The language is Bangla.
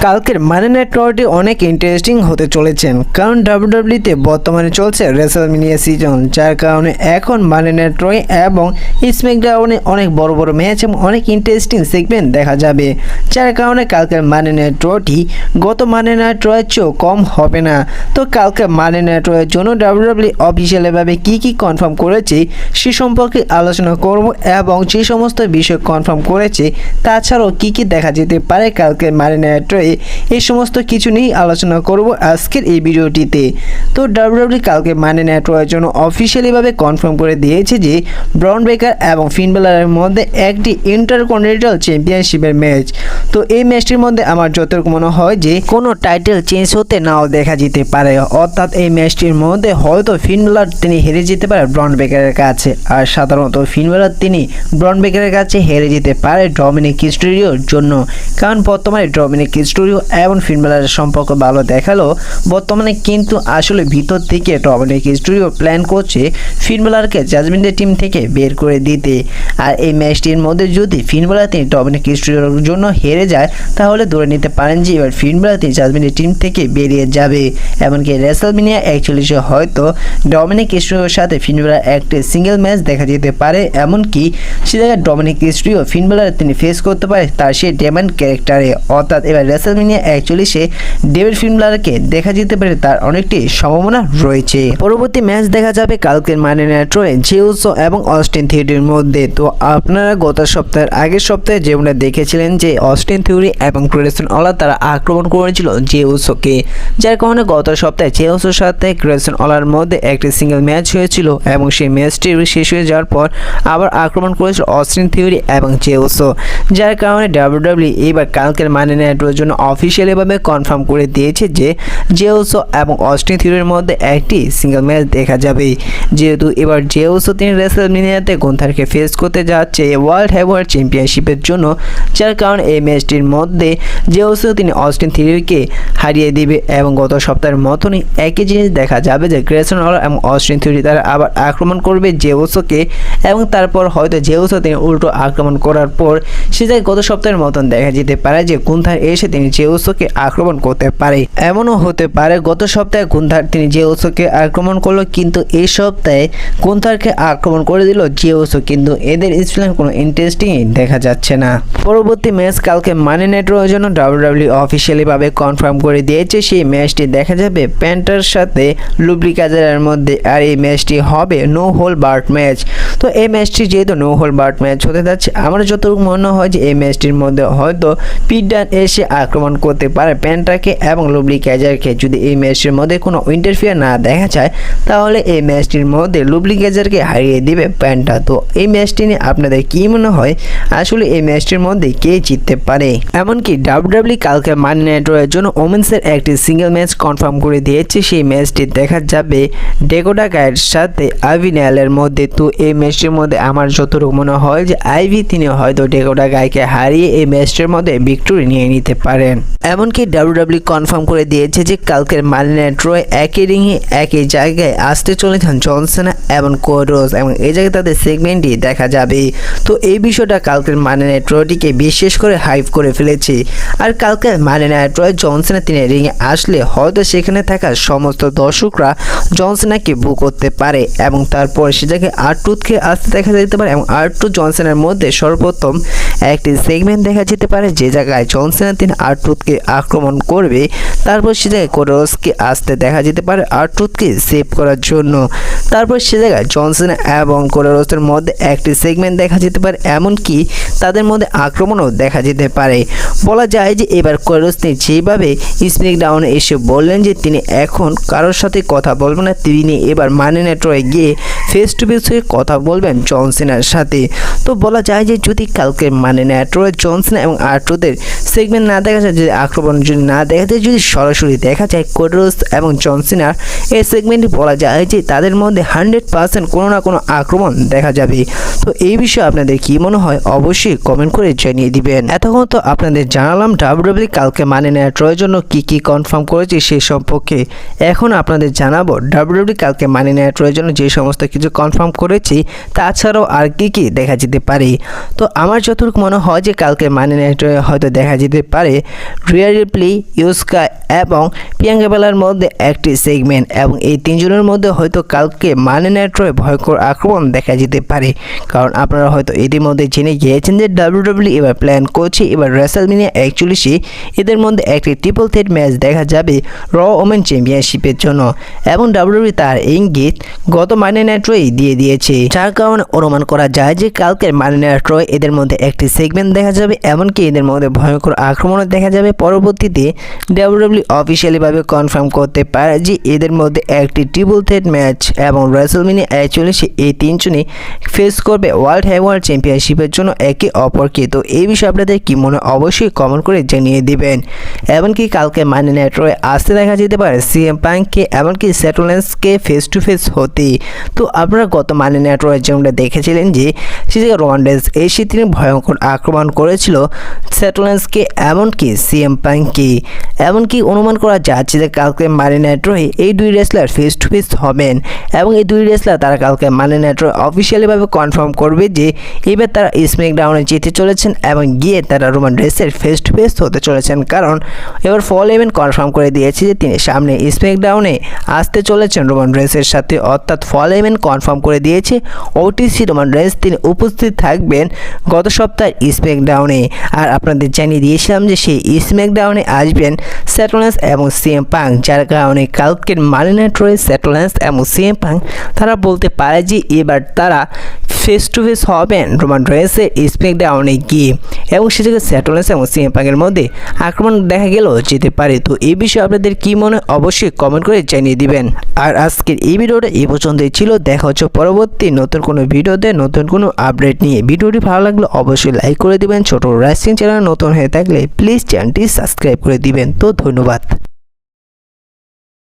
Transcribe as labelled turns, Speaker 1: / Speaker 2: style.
Speaker 1: কালকের মানি নাইট রটি অনেক ইন্টারেস্টিং হতে চলেছেন, কারণ ডাব্লিউডাব্লিউইতে বর্তমানে চলছে রেসলম্যানিয়া সিজন, যার কারণে এখন মানি নাইট রয় এবং স্ম্যাকডাউনে অনেক বড় বড় ম্যাচ এবং অনেক ইন্টারেস্টিং সেগমেন্ট দেখা যাবে, যার কারণে কালকের মানি নাইট রটি গত মানি নাইট রয়ের চেয়েও কম হবে না। তো কালকে মানি নাইট রয়ের জন্য ডাব্লিউডাব্লিউই অফিসিয়ালিভাবে কী কনফার্ম করেছে সে সম্পর্কে আলোচনা করব এবং যে সমস্ত বিষয় কনফার্ম করেছে তাছাড়াও কী দেখা যেতে পারে কালকের মানি নাইট রয়ে, এই সমস্ত কিছু নিয়েই আলোচনা করব আজকের এই ভিডিওটিতে। তো ডাব্লিউডাব্লিউই কালকে মানি নাইট রয়ের জন্য অফিসিয়ালিভাবে কনফার্ম করে দিয়েছে যে ব্রন ব্রেকার এবং ফিন বেলারের মধ্যে একটি ইন্টারকন্টিনেন্টাল চ্যাম্পিয়নশিপের ম্যাচ। তো এই ম্যাচটির মধ্যে আমার যতটুকু মনে হয় যে কোনো টাইটেল চেঞ্জ হতে নাও দেখা যেতে পারে, অর্থাৎ এই ম্যাচটির মধ্যে হয়তো ফিন বেলার তিনি হেরে যেতে পারে ব্রন ব্রেকারের কাছে, আর সাধারণত ফিন বেলার তিনি ব্রন ব্রেকারের কাছে হেরে যেতে পারে ডমিনিক মিস্টেরিওর জন্য, কারণ বর্তমানে ডমিনিক মিস্টেরিও এবং ফিন বেলারের সম্পর্ক ভালো দেখালো বর্তমানে, কিন্তু আসলে ভিতর থেকে ডমিনিক মিস্টেরিও প্ল্যান করছে ফিন বেলারকে জাজমেন্টের টিম থেকে বের করে দিতে। আর এই ম্যাচটির মধ্যে যদি ফিন বেলার তিনি ডমিনিক মিস্টেরিওর জন্য হেরে যায় তাহলে ধরে নিতে পারেন যে এবার ফিন বেলার তিনি জাজমেন্টের টিম থেকে বেরিয়ে যাবে। এমনকি রেসলম্যানিয়া 41 হয়তো ডমিনিক মিস্টেরিওর সাথে ফিন বেলার একটি সিঙ্গেল ম্যাচ দেখা যেতে পারে, এমনকি সে জায়গায় ডমিনিক মিস্টেরিও ফিন বেলার তিনি ফেস করতে পারে তার সেই ডেমন ক্যারেক্টারে, অর্থাৎ এবার রেসলম্যানিয়া 41 ডেভিড ফিন বেলারকে দেখা যেতে পারে তার অনেকটি সম্ভাবনা রয়েছে। পরবর্তী ম্যাচ দেখা যাবে কালকের মানি নাইট রয়ে জে উসো এবং অস্টিন থিওরির মধ্যে। তো আপনারা গত সপ্তাহের আগের সপ্তাহে যেমন দেখেছিলেন যে অস্টিন থিওরি এবং গ্রেসন ওলা তারা আক্রমণ করেছিল জে উসোকে, যার কারণে গত সপ্তাহে জে উসোর সাথে গ্রেসন ওলার মধ্যে একটি সিঙ্গেল ম্যাচ হয়েছিল এবং সেই ম্যাচটি শেষ হয়ে যাওয়ার পর আবার আক্রমণ করেছিল অস্টিন থিওরি এবং জে উসো, যার কারণে ডাব্লিউডাব্লিউই এবার কালকের মানি নাইট রয়ের জন্য অফিসিয়ালিভাবে কনফার্ম করে দিয়েছে যে জে উসো এবং অস্টিন থিওরির মধ্যে একটি সিঙ্গেল ম্যাচ দেখা যাবে, যেহেতু এবার জে উসো তিনি রেসলম্যানিয়াতে গুন্থারকে ফেস করতে যাচ্ছে ওয়ার্ল্ড হেভিওয়েট চ্যাম্পিয়নশিপের জন্য, যার কারণে এই ম্যাচটির মধ্যে জে উসো তিনি অস্টিন থিওরিকে হারিয়ে দিবে এবং গত সপ্তাহের মতনই একই জিনিস দেখা যাবে যে গ্রেসন ওলা এবং অস্টিন থিওরি তারা আবার আক্রমণ করবে জে উসোকে এবং তারপর হয়তো জে উসো তিনি উল্টো আক্রমণ করার পর সে জায়গায় গত সপ্তাহের মতন দেখা যেতে পারে যে গুন্থার এসে তিনি জে উসোকে আক্রমণ করতে পারে। এমনও হতে পারে গত সপ্তাহে গুন্থার তিনি জে উসোকে আক্রমণ করলো, কিন্তু এই সপ্তাহে গুন্থারকে আক্রমণ করে দিল জে উসো, কিন্তু এদের স্প্ল্যান কোনো ইন্টারেস্টিং দেখা যাচ্ছে না। পরবর্তী ম্যাচ কালকে মানি নাইট রয়ের জন্য ডাব্লিউডাব্লিউই অফিসিয়ালিভাবে কনফার্ম করে দিয়েছে, সেই ম্যাচটি দেখা যাবে প্যান্টার সাথে লুবলি কাজারের মধ্যে, আর এই ম্যাচটি হবে নো হোল বার্ড ম্যাচ। তো এই ম্যাচটি যেহেতু নো হোল বার্ড ম্যাচ হতে যাচ্ছে, আমার যতটুকু মনে হয় যে এই ম্যাচটির মধ্যে হয়তো পিট ডান এসে আক্রমণ করতে পারে প্যান্টাকে এবং লুবলি ক্যাজারকে। যদি এই ম্যাচটির মধ্যে কোনো ইন্টারফিয়ার না দেখা যায় তাহলে এই ম্যাচটির মধ্যে লুবলি ক্যাজারকে হারিয়ে দিবে প্যান্টা। তো এই ম্যাচটি নিয়ে আপনাদের কি মনে হয়, আসলে এই ম্যাচটির মধ্যে কে জিততে পারে? এমনকি ডাব্লিউডাব্লিউই কালকে মানি নাইট রয়ের জন্য ওমেন্সের একটি সিঙ্গেল ম্যাচ কনফার্ম করে দিয়েছে, সেই ম্যাচটি দেখা যাবে ডেকোটা কাইয়ের সাথে আইভি নিয়ালের মধ্যে। তো এই ম্যাচটির মধ্যে আমার যতটুকু মনে হয় যে আইভি তিনি হয়তো ডেকোটা কাইকে হারিয়ে এই ম্যাচটির মধ্যে ভিক্টোরি নিয়ে নিতে পারেন। এমনকি ডাব্লিউডাব্লিউই কনফার্ম করে দিয়েছে যে কালকের মানি নাইট রয় একই রিংয়ে একই জায়গায় আসতে চলেছেন জন সিনা এবং কোড রোজ, এবং এই জায়গায় তাদের সেগমেন্টই দেখা যাবে। তো এই বিষয়টা কালকের মানি নাইট রয়টিকে বিশেষ করে হাইপ করে ফেলেছে। আর কালকে মানি নাইট রয় জন সিনা তিনি রিংয়ে আসলে হয়তো সেখানে থাকা সমস্ত দর্শকরা জন সিনাকে বু করতে পারে এবং তারপর সে জায়গায় আরট্রুথকে আসতে দেখা যেতে পারে এবং আরট্রুথ জন সিনার মধ্যে সর্বপ্রথম একটি সেগমেন্ট দেখা যেতে পারে যে জায়গায় জন সিনা তিনি আরট্রুথকে আক্রমণ করবে, তারপর সে জায়গায় কোডরসকে আসতে দেখা যেতে পারে আরট্রুথকে সেভ করার জন্য, তারপর সে জায়গায় জন সিনা এবং কোডরসের মধ্যে একটি সেগমেন্ট দেখা যেতে পারে, এমনকি তাদের মধ্যে আক্রমণও দেখা যেতে পারে। বলা যায় যে এবার কোডরস তিনি যেভাবে স্ম্যাকডাউনে এসে বললেন যে তিনি এখন কারোর সাথে কথা বলবেন না, তিনি এবার মানি নাইট রয়ে গিয়ে ফেস টু ফেস হয়ে কথা বলবেন জন সিনার সাথে। তো বলা যায় যে যদি কালকে মানি নাইট রয়ে জন সিনা এবং আরট্রুথের সেগমেন্ট না দেখা যায়, যদি আক্রমণ যদি না দেখা যায়, যদি সরাসরি দেখা যায় কোডরস এবং জন সিনার এই সেগমেন্টে, বলা যায় যে তাদের মধ্যে মধ্যে 100% কোনো না কোনো আক্রমণ দেখা যাবে। তো এই বিষয়ে আপনাদের কি মনে হয় অবশ্যই কমেন্ট করে জানিয়ে দিবেন। এতক্ষণ তো আপনাদের জানালাম WWE কালকে মানি নেওয়ার ট্রয়ের জন্য কি কনফার্ম করেছে সেই সম্পর্কে। এখন আপনাদের জানাবো WWE কালকে মানি নেওয়ার ট্রয়ের জন্য যে সমস্ত কিছু কনফার্ম করেছি তাছাড়াও আর কি দেখা যেতে পারে। তো আমার যতটুকু মনে হয় যে কালকে মানি নেওয়ার ট্রয়ে হয়তো দেখা যেতে পারে রিয়া রিপ্লি, ইউস্কা এবং প্রিয়াঙ্কা বেলার মধ্যে একটি সেগমেন্ট, এবং এই তিনজনের মধ্যে হয়তো কালকে মানি নেওয়ার ট্রয়ে ভয়ঙ্কর আক্রমণ দেখা যেতে পারে। কারণ আপনারা হয়তো ইতিমধ্যে জেনে গিয়েছেন যে WWE এবার প্ল্যান করছে এবার রেসলম্যানিয়া 41 এদের মধ্যে একটি ট্রিপল থ্রেট ম্যাচ দেখা যাবে র ওমেন চ্যাম্পিয়নশিপের জন্য, এবং WWE তার ইঙ্গিত গত মানি নেওয়ার ট্রয়ে দিয়ে দিয়েছে, যার কারণে অনুমান করা যায় যে কালকের মানি নেওয়ার ট্রয়ে এদের মধ্যে একটি সেগমেন্ট দেখা যাবে, এমনকি এদের মধ্যে ভয়ঙ্কর আক্রমণও দেখা যাবে। পরবর্তীতে WWE অফিসিয়ালিভাবে কনফার্ম করতে পারে যে এদের মধ্যে একটি ট্রিপল থ্রেট ম্যাচ এবং রেসলম্যানিয়া 41 এই তিনজনই ফেস করবে ওয়ার্ল্ড হেভিওয়েট চ্যাম্পিয়নশিপের জন্য একে অপরকে। তো এই বিষয়ে আপনাদের কি মনে অবশ্যই কমেন্ট করে জানিয়ে দিবেন। এমনকি কালকে মানি নেওয়ার ট্রয়ে আসতে দেখা যেতে পারে CM পাঙ্ককে, এমনকি সেট রোলিন্সকে ফেস টু ফেস হতে। তো আপনারা গত মানি নেওয়ার ট্রয়ে যেমনটা দেখেছিলেন যে সে জায়গায় রোমান রেন্স এসে তিনি ভয়ঙ্কর আক্রমণ করেছিল সেট রোলিন্সকে এমনকি CM পাঙ্ককে। এমনকি অনুমান করা যাচ্ছে যে কালকে মানি নেওয়ার ট্রয়ে এই দুই রেসলার ফেস টু ফেস হবেন, এবং এই দুই রেসলার তারা কালকে মানি নেওয়ার ট্রয়ে অফিসিয়ালিভাবে কনফার্ম করবে যে এবার তারা স্ম্যাকডাউনে যেতে চলেছেন এবং গিয়ে তারা রোমান রেন্সের ফেস টু ফেস হতে চলেছেন। কারণ এবার ফল ইভেন্ট কনফার্ম করে দিয়েছে যে তিনি সামনে স্ম্যাকডাউনে আসতে চলেছেন রোমান রেন্সের সাথে, অর্থাৎ ফল ইভেন্ট কনফার্ম করে দিয়েছে OTC রোমান রেন্স তিনি উপস্থিত থাকবেন গত সপ্তাহের স্ম্যাকডাউনে। আর আপনাদের জানিয়ে দিয়েছিলাম যে সেই স্ম্যাকডাউনে আসবেন সেট রোলিন্স এবং CM পাঙ্ক, যার কারণে কালকের মানি নেওয়ার ট্রয়ে সেট রোলিন্স এবং CM পাঙ্ক তারা বলতে পারে যে এবার তারা ফেস টু ফেস হবেন রোমান রেন্সের স্ম্যাকডাউনে গিয়ে, এবং সেটাকে সেট রোলিন্স এবং CM পাঙ্কের মধ্যে আক্রমণ দেখা গেলেও যেতে পারে। তো এই বিষয়ে আপনাদের কি মনে অবশ্যই কমেন্ট করে জানিয়ে দিবেন। আর আজকের এই ভিডিওটা এই পর্যন্তই ছিল। দেখা হচ্ছে পরবর্তী নতুন কোনো ভিডিওতে নতুন কোনো আপডেট নিয়ে। ভিডিওটি ভালো লাগলে অবশ্যই লাইক করে দিবেন। ছোট রেসলিং চ্যানেল নতুন হয়ে থাকলে প্লিজ চ্যানেলটি সাবস্ক্রাইব করে দিবেন। তো ধন্যবাদ।